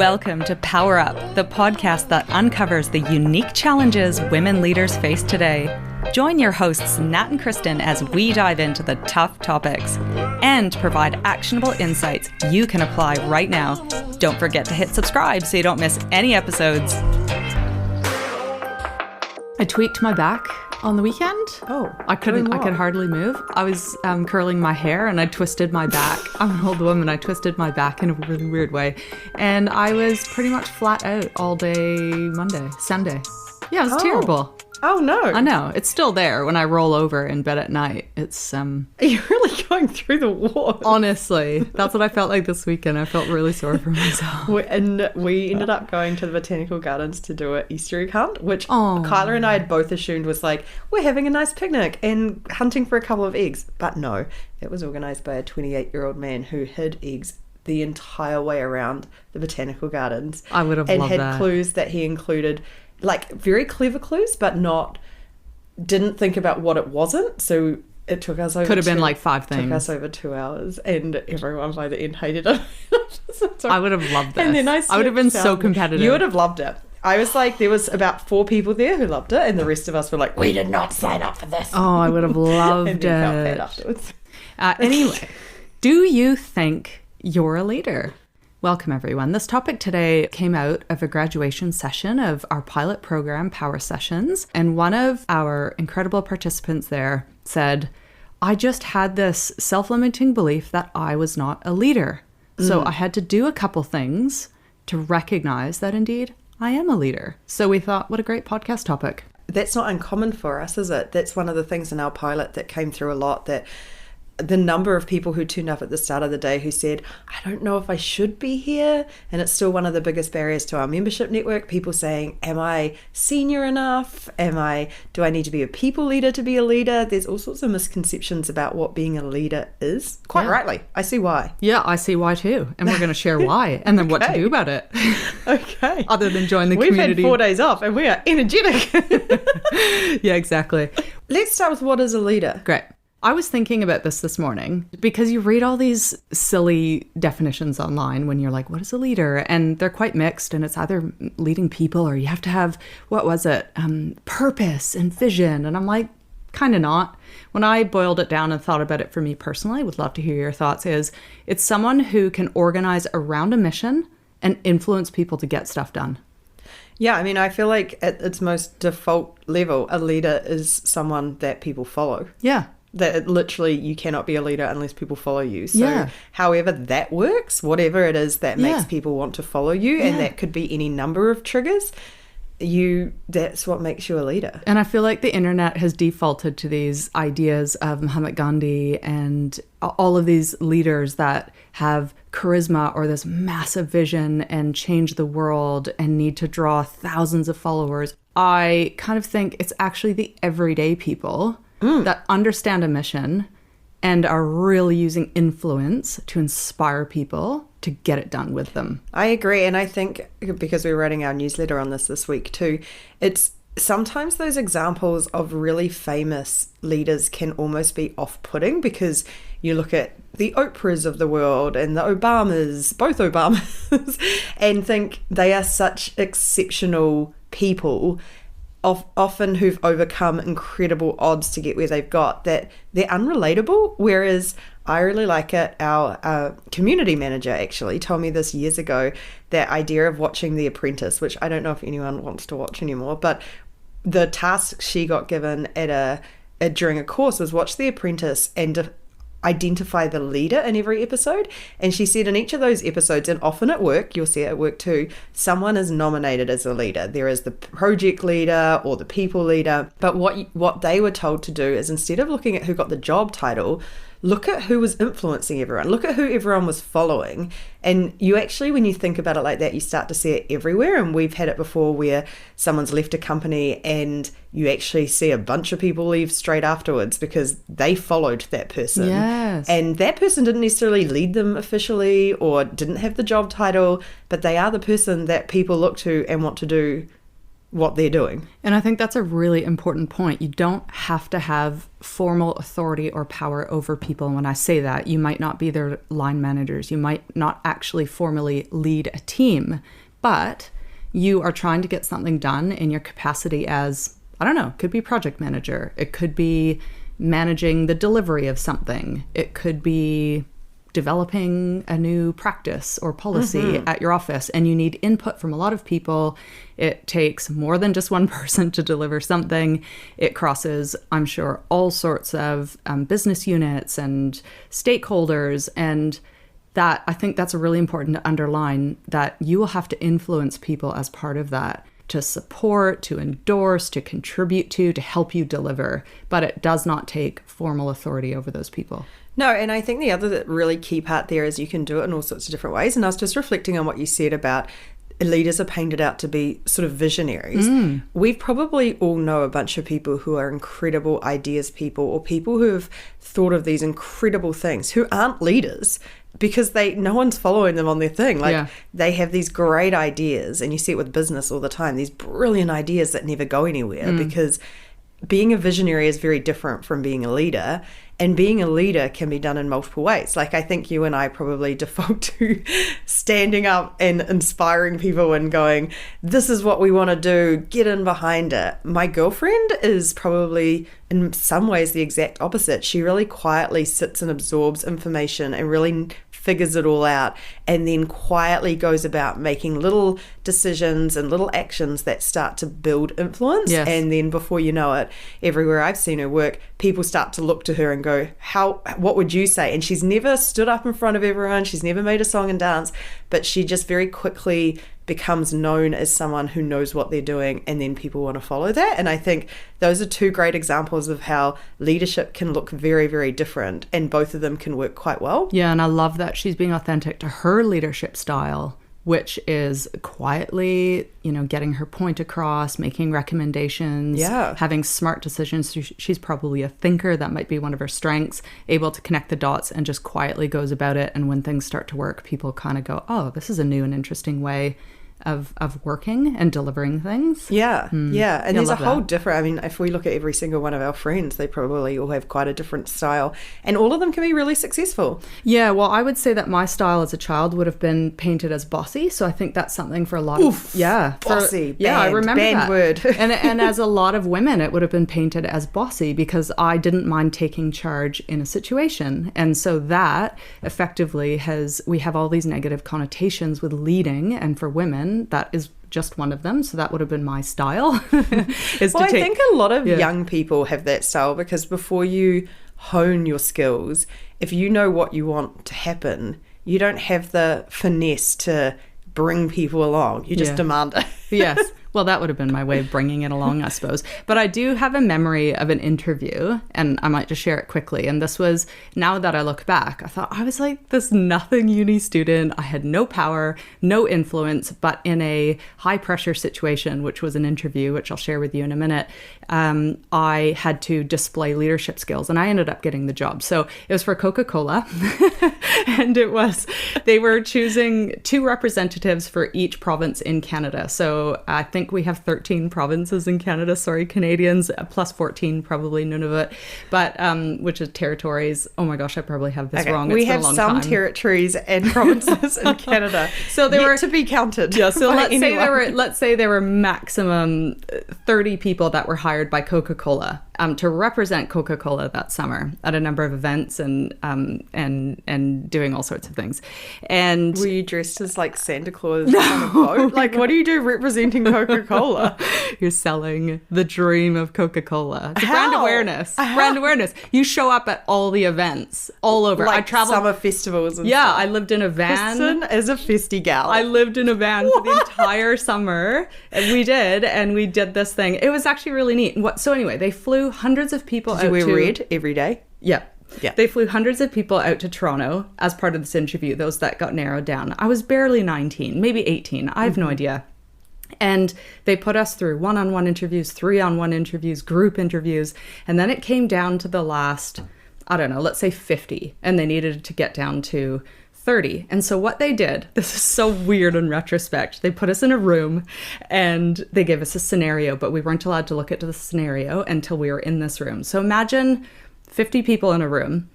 Welcome to Power Up, the podcast that uncovers the unique challenges women leaders face today. Join your hosts Nat and Kristen as we dive into the tough topics and provide actionable insights you can apply right now. Don't forget to hit subscribe so you don't miss any episodes. I tweaked my back on the weekend. I could hardly move. I was curling my hair and I twisted my back. I'm an old woman. I twisted my back in a really weird way. And I was pretty much flat out all day Sunday. Yeah, it was terrible. Oh, no. I know. It's still there when I roll over in bed at night. It's Are you really going through the wall? Honestly, that's what I felt like this weekend. I felt really sorry for myself. We ended up going to the botanical gardens to do an Easter egg hunt, which Kyla and I had both assumed was like, we're having a nice picnic and hunting for a couple of eggs. But no, it was organised by a 28-year-old man who hid eggs the entire way around the botanical gardens. I would have loved that. And had clues that he included, like very clever clues, but didn't think about what it wasn't. So it took us over. Could have been like 5 things. Took us over 2 hours, and everyone by the end hated it. I would have loved this. And then I would have been so competitive. You would have loved it. I was like, there was about 4 people there who loved it, and the rest of us were like, we did not sign up for this. Oh, I would have loved and it. And felt bad afterwards. Anyway, do you think you're a leader? Welcome, everyone. This topic today came out of a graduation session of our pilot program, Power Sessions. And one of our incredible participants there said, I just had this self-limiting belief that I was not a leader. So I had to do a couple things to recognize that indeed I am a leader. So we thought, what a great podcast topic. That's not uncommon for us, is it? That's one of the things in our pilot that came through a lot, that the number of people who turned up at the start of the day who said, I don't know if I should be here. And it's still one of the biggest barriers to our membership network. People saying, am I senior enough? Do I need to be a people leader to be a leader? There's all sorts of misconceptions about what being a leader is. Quite rightly. I see why. Yeah, I see why too. And we're going to share why and then what to do about it. Okay. Other than join the community. We've had 4 days off and we are energetic. Yeah, exactly. Let's start with what is a leader. Great. I was thinking about this morning because you read all these silly definitions online when you're like, what is a leader? And they're quite mixed, and it's either leading people or you have to have, purpose and vision. And I'm like, kind of not. When I boiled it down and thought about it for me personally, I would love to hear your thoughts, it's someone who can organize around a mission and influence people to get stuff done. Yeah, I mean, I feel like at its most default level, a leader is someone that people follow. Yeah. That literally you cannot be a leader unless people follow you. So however that works, whatever it is that makes people want to follow you, and that could be any number of triggers, that's what makes you a leader. And I feel like the internet has defaulted to these ideas of Muhammad Gandhi and all of these leaders that have charisma or this massive vision and change the world and need to draw thousands of followers. I kind of think it's actually the everyday people that understand a mission and are really using influence to inspire people to get it done with them. I agree. And I think because we're writing our newsletter on this week too, it's sometimes those examples of really famous leaders can almost be off-putting, because you look at the Oprahs of the world and the Obamas, both Obamas, and think they are such exceptional people, often who've overcome incredible odds to get where they've got, that they're unrelatable. Whereas I really like it. Our community manager actually told me this years ago, that idea of watching The Apprentice, which I don't know if anyone wants to watch anymore, but the task she got given during a course was watch The Apprentice and identify the leader in every episode. And she said in each of those episodes, and often at work, you'll see it at work too, someone is nominated as a leader. There is the project leader or the people leader. But what they were told to do is, instead of looking at who got the job title, look at who was influencing everyone. Look at who everyone was following. And you actually, when you think about it like that, you start to see it everywhere. And we've had it before where someone's left a company and you actually see a bunch of people leave straight afterwards because they followed that person. Yes. And that person didn't necessarily lead them officially or didn't have the job title, but they are the person that people look to and want to do what they're doing. And I think that's a really important point. You don't have to have formal authority or power over people. And when I say that, you might not be their line managers. You might not actually formally lead a team, but you are trying to get something done in your capacity as, I don't know, it could be project manager. It could be managing the delivery of something. It could be developing a new practice or policy at your office, and you need input from a lot of people. It takes more than just one person to deliver something. It crosses, I'm sure, all sorts of business units and stakeholders, and that, I think that's really important to underline, that you will have to influence people as part of that, to support, to endorse, to contribute to help you deliver. But it does not take formal authority over those people. No, and I think the other really key part there is you can do it in all sorts of different ways. And I was just reflecting on what you said about leaders are painted out to be sort of visionaries. We probably all know a bunch of people who are incredible ideas people, or people who have thought of these incredible things, who aren't leaders because no one's following them on their thing. They have these great ideas, and you see it with business all the time, these brilliant ideas that never go anywhere, because being a visionary is very different from being a leader. And being a leader can be done in multiple ways. Like, I think you and I probably default to standing up and inspiring people and going, this is what we want to do, get in behind it. My girlfriend is probably in some ways the exact opposite. She really quietly sits and absorbs information and really figures it all out, and then quietly goes about making little decisions and little actions that start to build influence. Yes. And then before you know it, everywhere I've seen her work, people start to look to her and go, what would you say? And she's never stood up in front of everyone. She's never made a song and dance, but she just very quickly becomes known as someone who knows what they're doing, and then people want to follow that. And I think those are two great examples of how leadership can look very, very different, and both of them can work quite well. Yeah, and I love that she's being authentic to her leadership style, which is quietly, getting her point across, making recommendations, having smart decisions. She's probably a thinker. That might be one of her strengths, able to connect the dots and just quietly goes about it. And when things start to work, people kind of go, oh, this is a new and interesting way of working and delivering things. And there's a whole different, I mean, if we look at every single one of our friends, they probably all have quite a different style, and all of them can be really successful. Well, I would say that my style as a child would have been painted as bossy, so I think that's something for a lot of bossy, I remember that word. and as a lot of women, it would have been painted as bossy, because I didn't mind taking charge in a situation. And so that effectively we have all these negative connotations with leading, and for women that is just one of them. So that would have been my style. I think a lot of young people have that style, because before you hone your skills, if you know what you want to happen, you don't have the finesse to bring people along. You just demand it. Yes. Well, that would have been my way of bringing it along, I suppose. But I do have a memory of an interview, and I might just share it quickly. And this was, now that I look back, I thought I was like this nothing uni student. I had no power, no influence, but in a high pressure situation, which was an interview, which I'll share with you in a minute, I had to display leadership skills, and I ended up getting the job. So it was for Coca-Cola, and they were choosing 2 representatives for each province in Canada. So I think we have 13 provinces in Canada, sorry, Canadians, plus 14, probably Nunavut, but which is territories. Oh my gosh, I probably have this wrong. We have some territories and provinces in Canada, so they were to be counted. Yeah, so let's say there were maximum 30 people that were hired by Coca-Cola to represent Coca-Cola that summer at a number of events and doing all sorts of things. And were you dressed as like Santa Claus on a boat? Like, what do you do representing Coca-Cola? You're selling the dream of Coca-Cola. It's brand awareness. Brand awareness. You show up at all the events all over. Like I traveled summer festivals and stuff. stuff. I lived in a van. Kristen is a festy gal. I lived in a van for the entire summer. And we did this thing. It was actually really neat. So anyway, they flew hundreds of people out to... Did you wear red every day? Yeah. They flew hundreds of people out to Toronto as part of this interview, those that got narrowed down. I was barely 19, maybe 18. I have no idea. And they put us through one-on-one interviews, 3-on-1 interviews, group interviews. And then it came down to the last, I don't know, let's say 50. And they needed to get down to 30. And so what they did, this is so weird in retrospect, they put us in a room and they gave us a scenario, but we weren't allowed to look at the scenario until we were in this room. So imagine 50 people in a room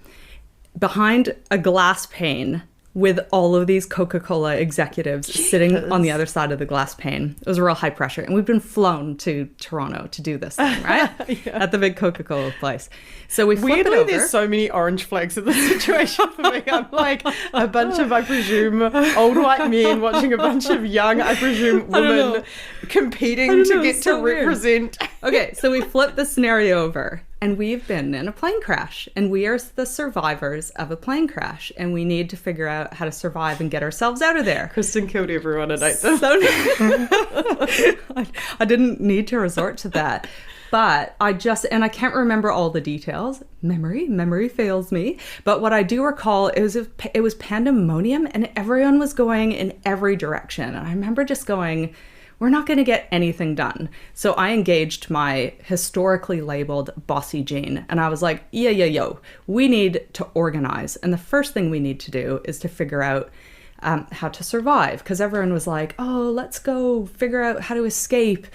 behind a glass pane with all of these Coca-Cola executives sitting on the other side of the glass pane. It was real high pressure. And we've been flown to Toronto to do this thing, right? At the big Coca-Cola place. So we flip it over. There's so many orange flags in this situation for me. I'm like a bunch of, I presume, old white men watching a bunch of young, I presume, women competing to get to represent. Okay, so we flip the scenario over. And we've been in a plane crash, and we are the survivors of a plane crash, and we need to figure out how to survive and get ourselves out of there. Kristen killed everyone at 8. So I didn't need to resort to that. But I can't remember all the details. Memory fails me. But what I do recall, it was pandemonium, and everyone was going in every direction. And I remember just going, we're not going to get anything done. So I engaged my historically labeled bossy gene. And I was like, yo, we need to organize. And the first thing we need to do is to figure out how to survive. Because everyone was like, oh, let's go figure out how to escape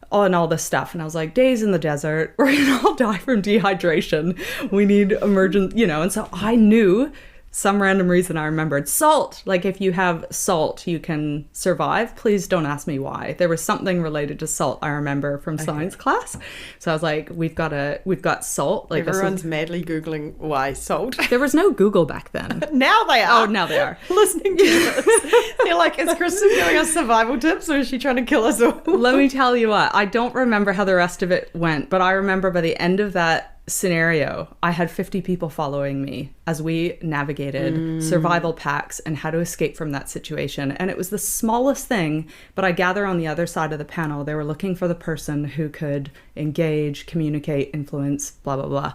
and all this stuff. And I was like, days in the desert, we're going to all die from dehydration. We need emergent, And so I knew some random reason I remembered salt. Like if you have salt, you can survive. Please don't ask me why. There was something related to salt I remember from science class. So I was like, we've got salt. Like everyone's madly Googling why salt. There was no Google back then. Now they are. Oh, now they are. Listening to this. They're like, is Kristen giving us survival tips or is she trying to kill us all? Let me tell you what, I don't remember how the rest of it went, but I remember by the end of that scenario, I had 50 people following me as we navigated survival packs and how to escape from that situation. And it was the smallest thing, but I gather on the other side of the panel, they were looking for the person who could engage, communicate, influence, blah, blah, blah.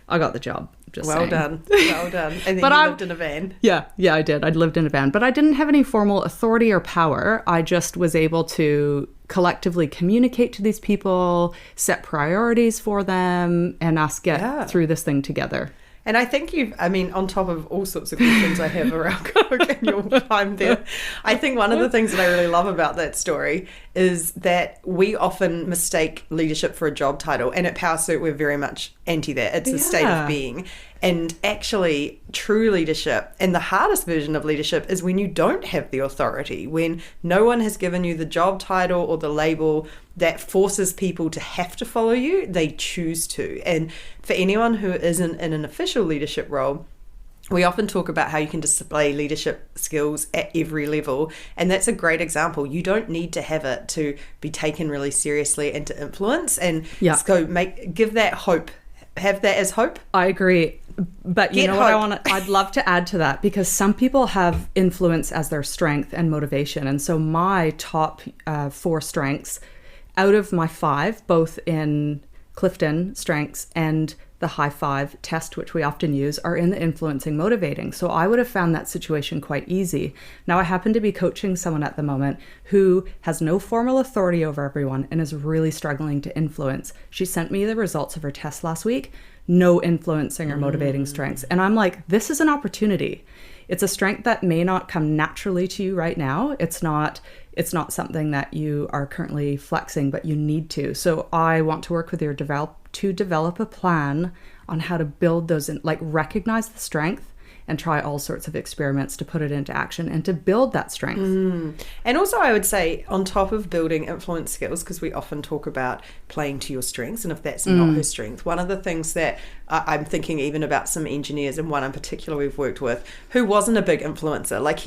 I got the job. Just well saying. done. Well done. And then you lived in a van. Yeah, I did. I'd lived in a van, but I didn't have any formal authority or power. I just was able to collectively communicate to these people, set priorities for them, and us get through this thing together. And I think on top of all sorts of questions I have around Coke and your time there, I think one of the things that I really love about that story is that we often mistake leadership for a job title. And at PowerSuit, we're very much anti that. It's a state of being. And actually, true leadership and the hardest version of leadership is when you don't have the authority, when no one has given you the job title or the label that forces people to have to follow you, they choose to. And for anyone who isn't in an official leadership role, we often talk about how you can display leadership skills at every level. And that's a great example. You don't need to have it to be taken really seriously and to influence. And so give that hope. Have that as hope. I agree. But you know what I'd love to add to that, because some people have influence as their strength and motivation. And so my top 4 strengths out of my 5, both in Clifton strengths and the high 5 test, which we often use, are in the influencing, motivating. So I would have found that situation quite easy. Now I happen to be coaching someone at the moment who has no formal authority over everyone and is really struggling to influence. She sent me the results of her test last week. No influencing or motivating strengths. And I'm like, this is an opportunity. It's a strength that may not come naturally to you right now. It's not something that you are currently flexing, but you need to. So I want to work with you to develop a plan on how to build those in, like recognize the strength and try all sorts of experiments to put it into action and to build that strength. And also I would say, on top of building influence skills, because we often talk about playing to your strengths, and if that's not her strength, one of the things that I'm thinking even about some engineers, and one in particular we've worked with, who wasn't a big influencer. Like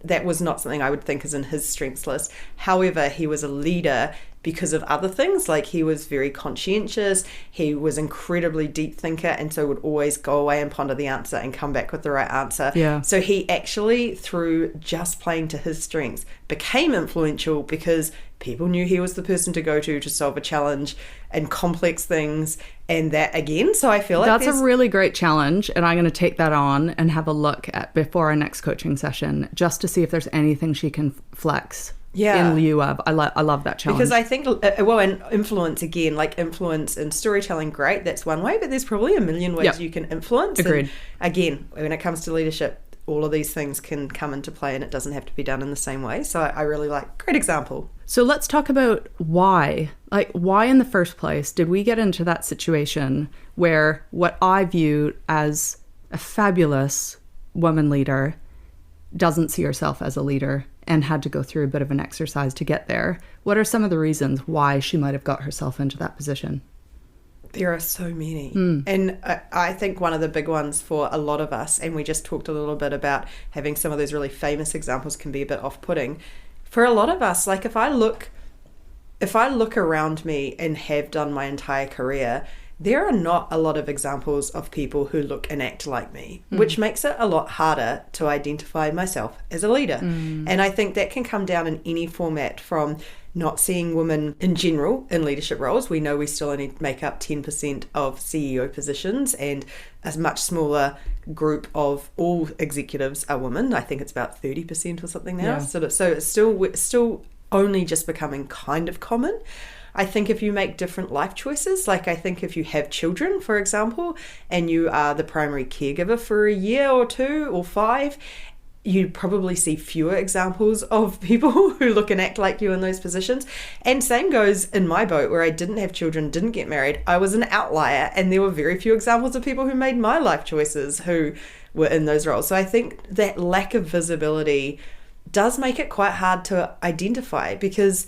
that was not something I would think is in his strengths list. However, he was a leader because of other things. Like he was very conscientious, he was incredibly deep thinker, and so would always go away and ponder the answer and come back with the right answer. So he actually, through just playing to his strengths, became influential because people knew he was the person to go to solve a challenge and complex things. And that again, so I feel like that's a really great challenge, and I'm going to take that on and have a look at before our next coaching session, just to see if there's anything she can flex in lieu of. I love that challenge. Because I think, and influence again, like influence in storytelling, great, that's one way, but there's probably a million ways you can influence. Agreed. And again, when it comes to leadership, all of these things can come into play and it doesn't have to be done in the same way. So I really like, great example. So let's talk about why. Like, why in the first place did we get into that situation where what I viewed as a fabulous woman leader doesn't see herself as a leader and had to go through a bit of an exercise to get there? What are some of the reasons why she might have got herself into that position? There are so many. And I think one of the big ones for a lot of us, and we just talked a little bit about having some of those really famous examples can be a bit off-putting. For a lot of us, like if I look around me and have done my entire career, there are not a lot of examples of people who look and act like me, which makes it a lot harder to identify myself as a leader. And I think that can come down in any format, from not seeing women in general in leadership roles. We know we still only make up 10% of CEO positions, and a much smaller group of all executives are women. I think it's about 30% or something now. Yeah. So it's still only just becoming kind of common. I think if you make different life choices, like I think if you have children, for example, and you are the primary caregiver for a year or 2 or 5, you probably see fewer examples of people who look and act like you in those positions. And same goes in my boat, where I didn't have children, didn't get married. I was an outlier, and there were very few examples of people who made my life choices who were in those roles. So I think that lack of visibility does make it quite hard to identify, because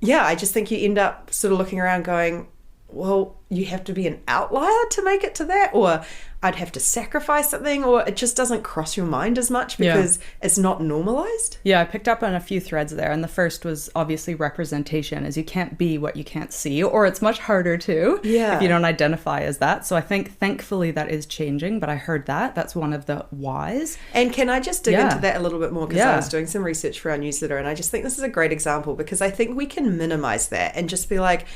I just think you end up sort of looking around going, well, you have to be an outlier to make it to that, or I'd have to sacrifice something, or it just doesn't cross your mind as much because it's not normalized. Yeah, I picked up on a few threads there. And the first was obviously representation, as you can't be what you can't see, or it's much harder to if you don't identify as that. So I think thankfully that is changing, but I heard that's one of the whys. And can I just dig into that a little bit more? Because I was doing some research for our newsletter, and I just think this is a great example, because I think we can minimize that and just be like,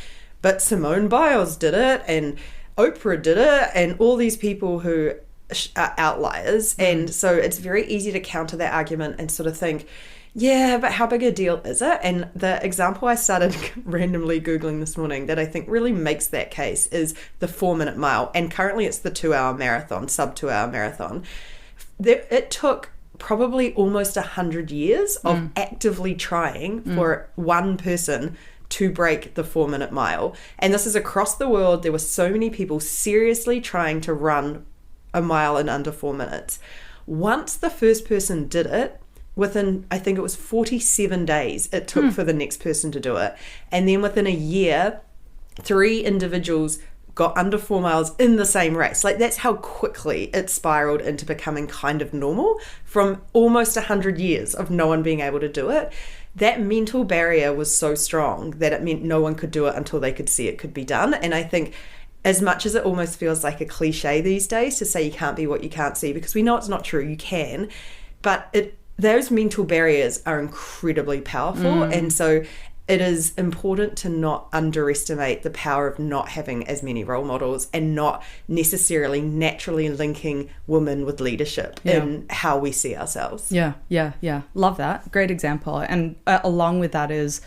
but Simone Biles did it, and Oprah did it, and all these people who are outliers. And so it's very easy to counter that argument and sort of think, yeah, but how big a deal is it? And the example I started randomly Googling this morning that I think really makes that case is the 4-minute mile. And currently it's the 2-hour marathon, sub 2-hour marathon. It took probably almost 100 years of actively trying for one person to break the 4-minute mile. And this is across the world. There were so many people seriously trying to run a mile in under 4 minutes. Once the first person did it, within, I think it was 47 days it took for the next person to do it. And then within a year, 3 individuals got under 4 miles in the same race. Like, that's how quickly it spiraled into becoming kind of normal from almost 100 years of no one being able to do it. That mental barrier was so strong that it meant no one could do it until they could see it could be done. And I think, as much as it almost feels like a cliche these days to say you can't be what you can't see, because we know it's not true, you can, but those mental barriers are incredibly powerful. And so it is important to not underestimate the power of not having as many role models and not necessarily naturally linking women with leadership in how we see ourselves. Yeah. Love that. Great example. And along with that is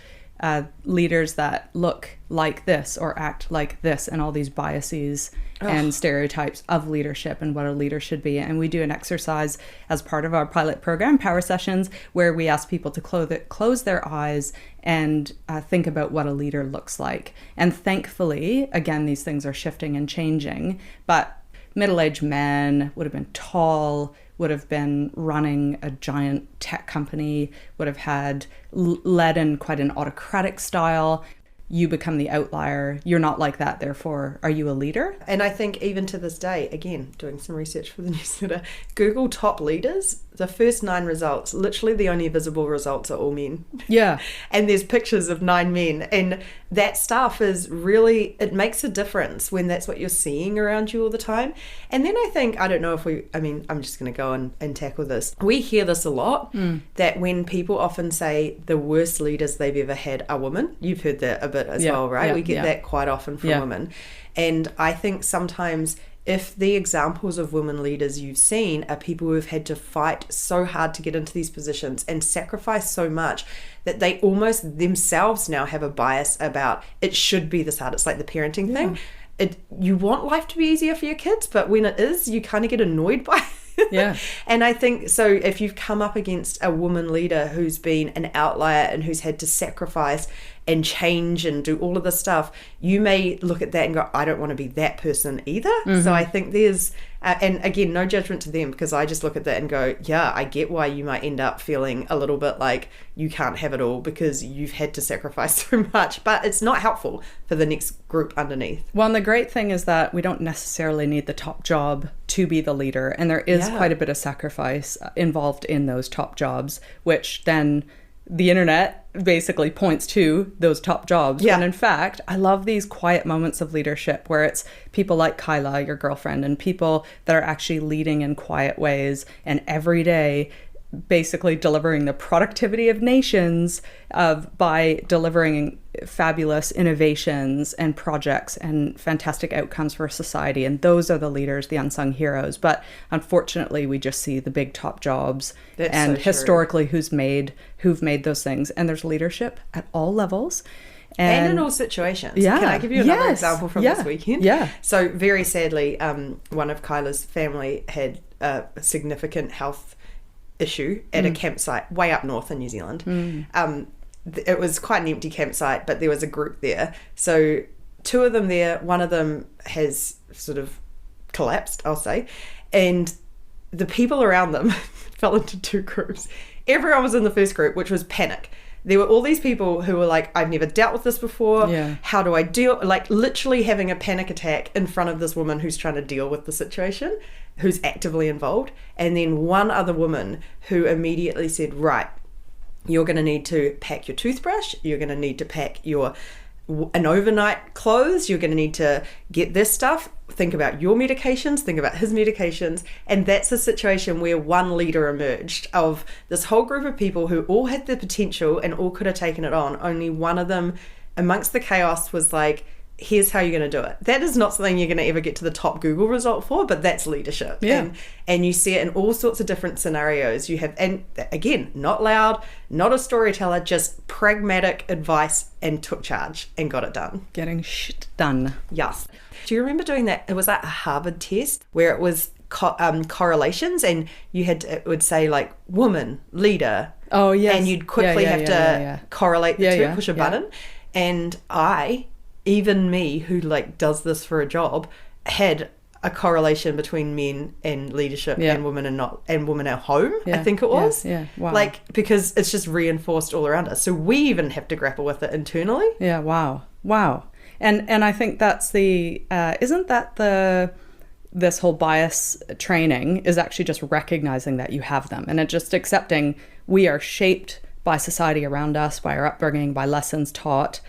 leaders that look like this or act like this, and all these biases and stereotypes of leadership and what a leader should be. And we do an exercise as part of our pilot program, Power Sessions, where we ask people to close their eyes and think about what a leader looks like. And thankfully, again, these things are shifting and changing, but middle-aged men would have been tall, would have been running a giant tech company, would have had led in quite an autocratic style. You become the outlier. You're not like that, therefore, are you a leader? And I think even to this day, again, doing some research for the newsletter, Google top leaders, the first 9 results, literally the only visible results are all men. Yeah. And there's pictures of 9 men. And that stuff is really, it makes a difference when that's what you're seeing around you all the time. And then I think, I don't know if I'm just going to go and tackle this. We hear this a lot, that when people often say the worst leaders they've ever had are women, you've heard that a bit as well, right? We get that quite often from women. And I think sometimes if the examples of women leaders you've seen are people who have had to fight so hard to get into these positions and sacrifice so much that they almost themselves now have a bias about it should be this hard. It's like the parenting thing. You want life to be easier for your kids, but when it is, you kind of get annoyed by Yeah. And I think, so if you've come up against a woman leader who's been an outlier and who's had to sacrifice and change and do all of this stuff, you may look at that and go, I don't want to be that person either. So I think there's, and again, no judgment to them, because I just look at that and go, yeah, I get why you might end up feeling a little bit like you can't have it all because you've had to sacrifice so much, but it's not helpful for the next group underneath. Well, and the great thing is that we don't necessarily need the top job to be the leader. And there is quite a bit of sacrifice involved in those top jobs, which then the internet basically points to those top jobs. Yeah. And in fact, I love these quiet moments of leadership where it's people like Kyla, your girlfriend, and people that are actually leading in quiet ways and every day basically delivering the productivity of nations by delivering fabulous innovations and projects and fantastic outcomes for society. And those are the leaders, the unsung heroes. But unfortunately, we just see the big top jobs. That's and so historically who've made those things. And there's leadership at all levels. And in all situations. Yeah. Can I give you another example from this weekend? Yeah. So very sadly, one of Kyla's family had a significant health issue at a campsite way up north in New Zealand. It was quite an empty campsite, but there was a group there. So two of them there, one of them has sort of collapsed, I'll say, and the people around them fell into two groups. Everyone was in the first group, which was panic. There were all these people who were like, I've never dealt with this before. Yeah. How do I deal? Like literally having a panic attack in front of this woman who's trying to deal with the situation, who's actively involved. And then one other woman who immediately said, right, you're going to need to pack your toothbrush. You're going to need to pack an overnight clothes. You're going to need to get this stuff. Think about your medications. Think about his medications. And that's a situation where one leader emerged of this whole group of people who all had the potential and all could have taken it on. Only one of them amongst the chaos was like, here's how you're going to do it. That is not something you're going to ever get to the top Google result for, but that's leadership. Yeah. And you see it in all sorts of different scenarios. You have, and again, not loud, not a storyteller, just pragmatic advice, and took charge and got it done. Getting shit done. Yes. Do you remember doing that? It was like a Harvard test where it was correlations, and you had it would say like woman, leader. Oh, yes. And you'd quickly have to correlate the two, push a button. And even me, who like does this for a job, had a correlation between men and leadership and women and women at home. I think it was. Yeah. Wow. Like, because it's just reinforced all around us. So we even have to grapple with it internally. Yeah. Wow. And I think that's isn't that this whole bias training is actually just recognizing that you have them, and it just accepting we are shaped by society around us, by our upbringing, by lessons taught,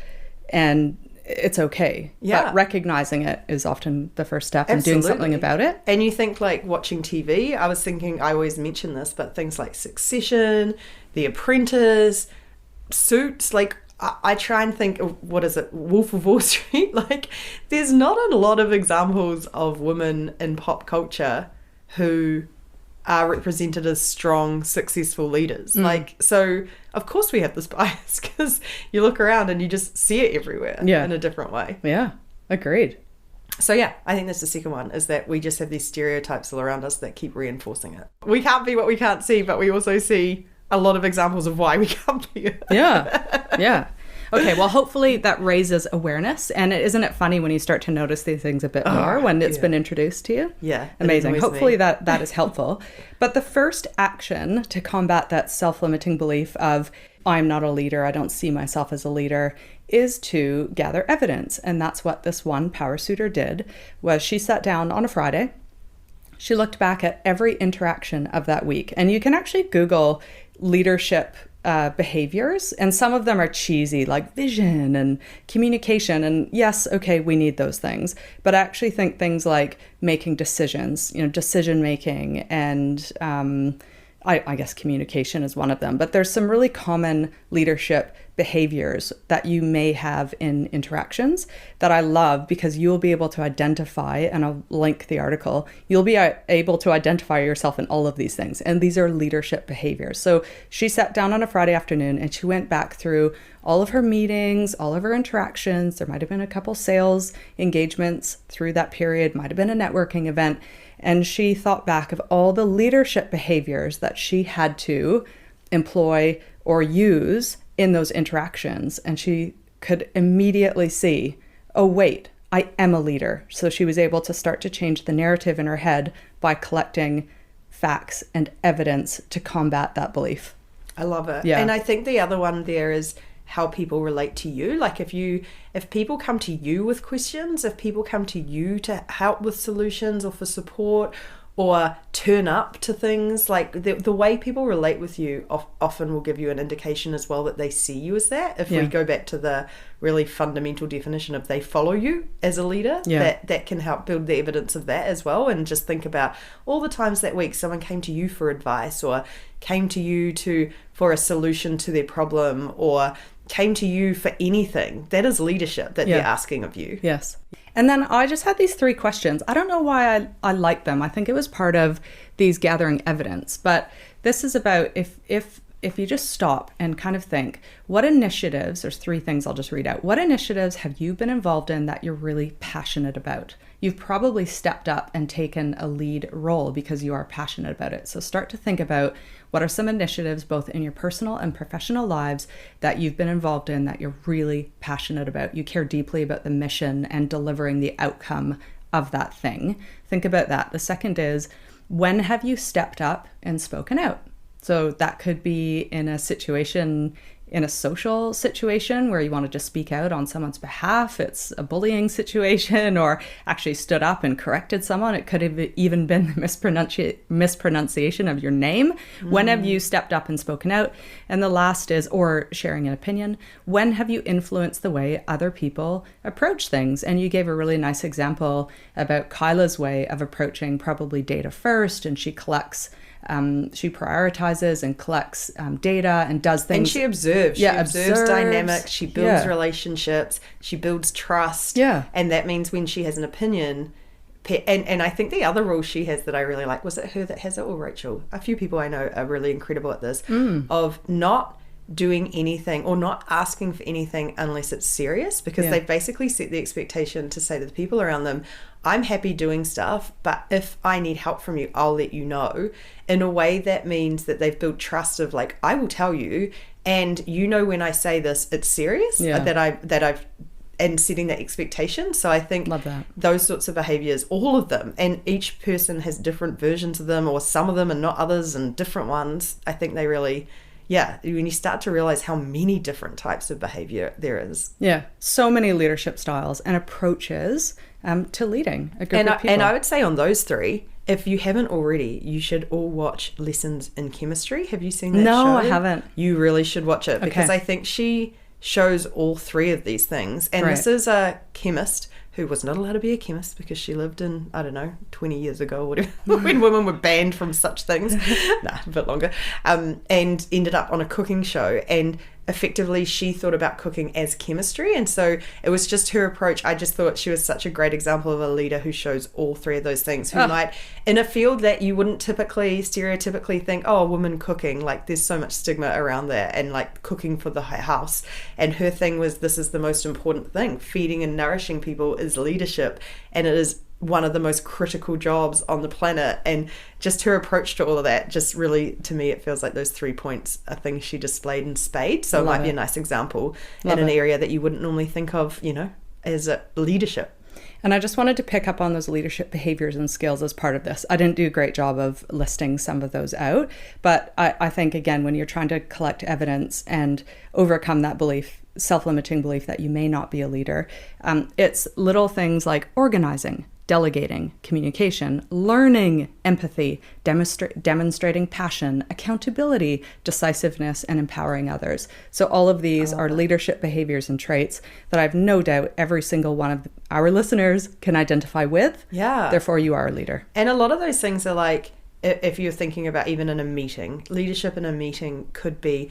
and it's okay. Yeah. But recognizing it is often the first step in Absolutely. doing something about it. And you think like watching TV, I was thinking, I always mention this, but things like Succession, The Apprentice, Suits, like I try and think of, what is it, Wolf of Wall Street? Like there's not a lot of examples of women in pop culture who are represented as strong, successful leaders. Like, so of course we have this bias because you look around and you just see it everywhere in a different way. Yeah, agreed. So yeah, I think that's the second one, is that we just have these stereotypes all around us that keep reinforcing it. We can't be what we can't see, but we also see a lot of examples of why we can't be it. Yeah. Okay, well, hopefully that raises awareness. And isn't it funny when you start to notice these things a bit more when it's been introduced to you? Yeah. Amazing. Hopefully that is helpful. But the first action to combat that self-limiting belief of, I'm not a leader, I don't see myself as a leader, is to gather evidence. And that's what this one power suitor did, was she sat down on a Friday. She looked back at every interaction of that week. And you can actually Google leadership behaviors, and some of them are cheesy, like vision and communication. And yes, okay, we need those things. But I actually think things like making decisions, decision making, and I guess communication is one of them. But there's some really common leadership behaviors that you may have in interactions that I love, because you'll be able to identify, and I'll link the article, you'll be able to identify yourself in all of these things. And these are leadership behaviors. So she sat down on a Friday afternoon and she went back through all of her meetings, all of her interactions. There might have been a couple sales engagements through that period, might have been a networking event. And she thought back of all the leadership behaviors that she had to employ or use in those interactions. And she could immediately see, oh, wait, I am a leader. So she was able to start to change the narrative in her head by collecting facts and evidence to combat that belief. I love it. Yeah. And I think the other one there is how people relate to you. Like if people come to you with questions, if people come to you to help with solutions or for support or turn up to things, like the way people relate with you often will give you an indication as well that they see you as that. If we go back to the really fundamental definition of they follow you as a leader, that can help build the evidence of that as well. And just think about all the times that week someone came to you for advice, or came to you for a solution to their problem, or came to you for anything. That is leadership that they're asking of you. Yes. And then I just had these 3 questions. I don't know why I like them. I think it was part of these gathering evidence. But this is about if you just stop and kind of think, what initiatives, there's 3 things I'll just read out. What initiatives have you been involved in that you're really passionate about? You've probably stepped up and taken a lead role because you are passionate about it. So start to think about what are some initiatives, both in your personal and professional lives, that you've been involved in that you're really passionate about. You care deeply about the mission and delivering the outcome of that thing. Think about that. The second is, when have you stepped up and spoken out? So that could be in a situation, in a social situation where you want to just speak out on someone's behalf. It's a bullying situation, or actually stood up and corrected someone. It could have even been the mispronunciation of your name. When have you stepped up and spoken out? And the last is, or sharing an opinion. When have you influenced the way other people approach things? And you gave a really nice example about Kyla's way of approaching probably data first, and she collects she prioritizes and collects data and does things. And she observes. She observes dynamics. She builds relationships. She builds trust. Yeah. And that means when she has an opinion, and I think the other rule she has that I really like, was it her that has it or Rachel? A few people I know are really incredible at this, of not doing anything or not asking for anything unless it's serious, because they basically set the expectation to say to the people around them, I'm happy doing stuff, but if I need help from you, I'll let you know. In a way that means that they've built trust of, like, I will tell you, and you know when I say this, it's serious, that I've and setting that expectation. So I think love that. Those sorts of behaviors, all of them, and each person has different versions of them, or some of them and not others, and different ones. I think they really, when you start to realize how many different types of behavior there is. Yeah. So many leadership styles and approaches to leading a group of people. And I would say on those 3, if you haven't already, you should all watch Lessons in Chemistry. Have you seen that show? No, I haven't. You really should watch it, because I think she shows all 3 of these things. And this is a chemist who was not allowed to be a chemist because she lived in, 20 years ago or whatever, when women were banned from such things. A bit longer. And ended up on a cooking show, and effectively she thought about cooking as chemistry. And so it was just her approach. I just thought she was such a great example of a leader who shows all 3 of those things, who might, in a field that you wouldn't stereotypically think, oh, a woman cooking, like there's so much stigma around there, and like cooking for the house. And her thing was, this is the most important thing. Feeding and nourishing people is leadership, and it is one of the most critical jobs on the planet. And just her approach to all of that, just really, to me, it feels like those 3 points are things she displayed in spades. So it might be a nice example in an area that you wouldn't normally think of, as a leadership. And I just wanted to pick up on those leadership behaviors and skills as part of this. I didn't do a great job of listing some of those out, but I think, again, when you're trying to collect evidence and overcome that belief, self-limiting belief that you may not be a leader, it's little things like organizing, delegating, communication, learning, empathy, demonstrating passion, accountability, decisiveness, and empowering others. So all of these are leadership behaviors and traits that I've no doubt every single one of our listeners can identify with. Yeah. Therefore, you are a leader. And a lot of those things are like, if you're thinking about even in a meeting, leadership in a meeting could be,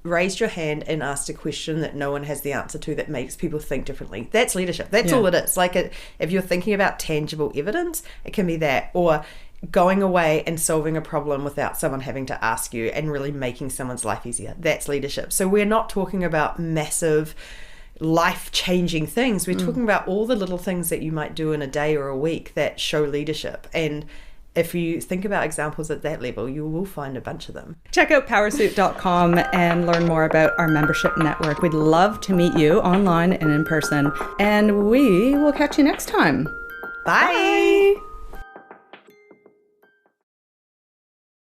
raised your hand and asked a question that no one has the answer to that makes people think differently. That's leadership. That's Yeah. all it is. Like, if you're thinking about tangible evidence, it can be that. Or going away and solving a problem without someone having to ask you and really making someone's life easier. That's leadership. So we're not talking about massive life-changing things. We're talking about all the little things that you might do in a day or a week that show leadership. And if you think about examples at that level, you will find a bunch of them. Check out powersuit.com and learn more about our membership network. We'd love to meet you online and in person. And we will catch you next time. Bye.